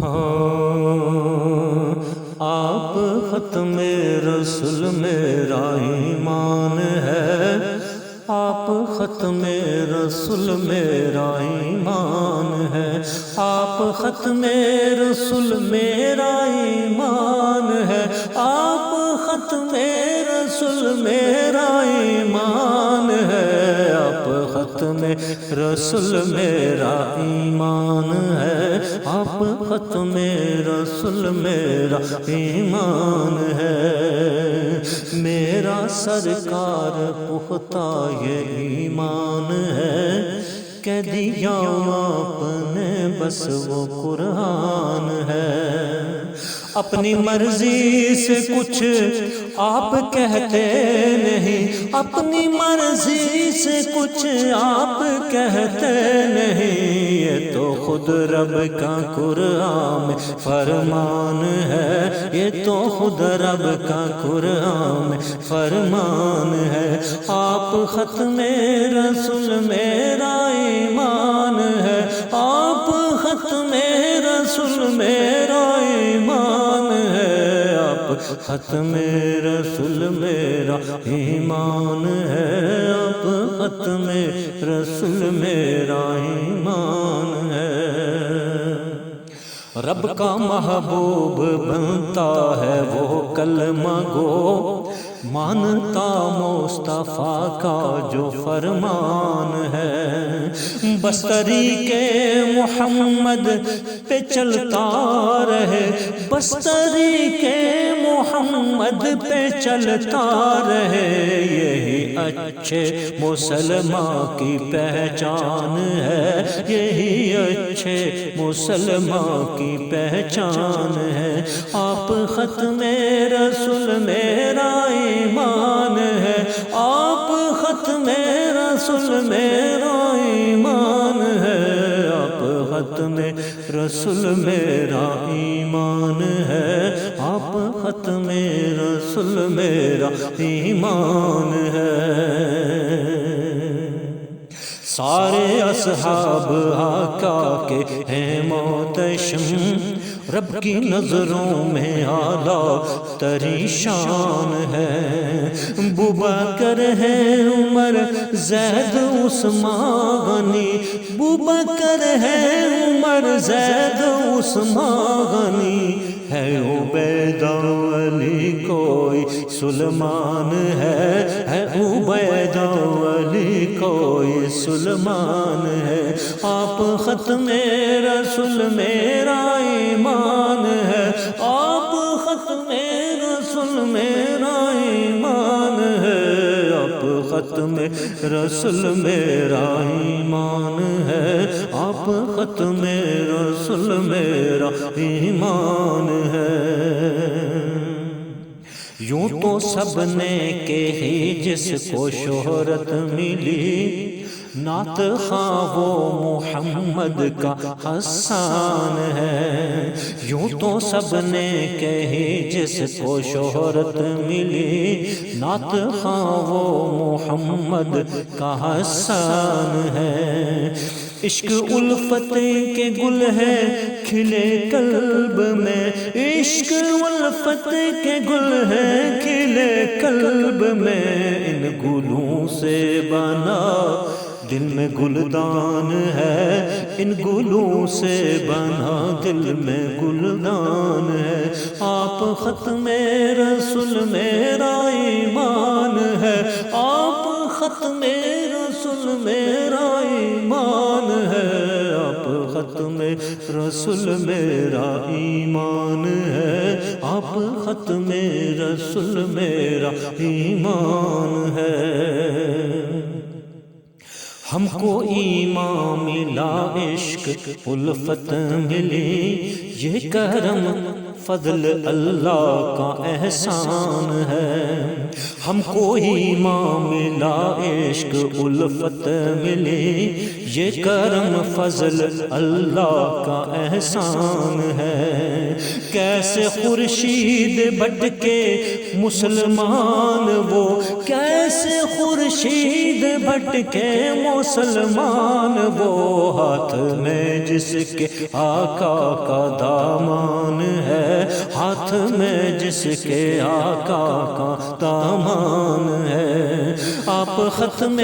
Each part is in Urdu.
ہاں آپ ختم رسول میرا ایمان ہے، آپ ختم رسول میرا ایمان ہے، آپ ختم رسول میرا ایمان ہے، آپ ختم رسول میرا ایمان ہے، آپ ختم رسول میرا ایمان ہے، آپ ختم رسول میرا ایمان ہے، میرا سرکار پختہ یہ ایمان ہے، کہہ دیا آپ نے بس وہ قرآن ہے، اپنی مرضی سے کچھ آپ کہتے نہیں، اپنی مرضی سے کچھ آپ کہتے نہیں، یہ تو خود رب کا قرآن میں فرمان ہے، یہ تو خود رب کا قرآن میں فرمان ہے، آپ ختم رسول میرا ایمان ہے، آپ ختم رسول میرا ایمان ہے، آپ ختم رسول میرا ایمان ہے، آپ ختم رسول میرا ایمان ہے، رب کا محبوب بنتا ہے وہ کلمہ گو، مانتا مصطفیٰ کا جو فرمان ہے، بس طریقے محمد پہ چلتا رہے، بس طریقے محمد پہ چلتا رہے، یہی اچھے مسلمان کی پہچان ہے، یہی اچھے مسلمان کی پہچان ہے، آپ ختم رسول میرا ایمان ہے، آپ ختم رسول میرا ایمان ہے، آپ ختم رسول میرا ایمان ہے، آپ ختم رسول میرا ایمان ہے، سارے اصحاب آقا کے ہیں محتشم، رب کی نظروں میں اعلیٰ ترین شان ہے، ابوبکر ہے عمر زید عثمان غنی، ابوبکر ہے عمر زید عثمان غنی، ہے عبیدہ علی کوئی سلمان ہے عبیدہ علی کوئی سلمان ہے، آپ ختم رسول میرا ایمان ہے، آپ ختم رسول میرا ایمان ہے، آپ ختم رسول میرا ایمان ہے، آپ ختم رسول میرا ایمان ہے، یوں تو سب نے کہ ہی جس کو شہرت ملی، نعت خواہ وہ محمد کا حسان ہے، یوں تو سب نے کہی جس کو شہرت ملی، نعت خواہ وہ محمد کا حسان ہے، عشق الفت کے گل ہے کھلے قلب میں، عشق الفت کے گل ہے کھلے قلب میں، ان گلوں سے بنا دل میں گلدان ہے، ان گلوں سے بنا دل میں گلدان ہے، آپ ختم رسول میرا ایمان ہے، آپ ختم رسول میرا ایمان ہے، آپ ختم رسول میرا ایمان ہے، آپ ختم رسول میرا ایمان ہے، ہم کو ایمان ملا عشق الفت ملی، یہ کرم فضل اللہ کا احسان ہے، ہم کو ایمان ملا عشق الفت ملی، یہ کرم فضل اللہ کا احسان ہے۔ کیسے خورشید بٹ کے مسلمان وہ، کیسے خورشید بٹ کے مسلمان وہ، ہاتھ میں جس کے آقا کا دامان ہے، ہاتھ میں جس کے آقا کا دامان ہے۔ آپ ختم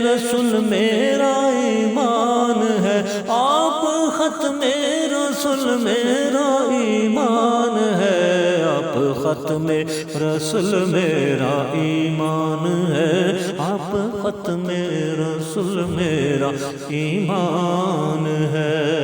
رسول میرا ایمان ہے، آپ ختم رسول میرا ایمان ہے، آپ ختم رسول میرا ایمان ہے، آپ ختم رسول میرا ایمان ہے۔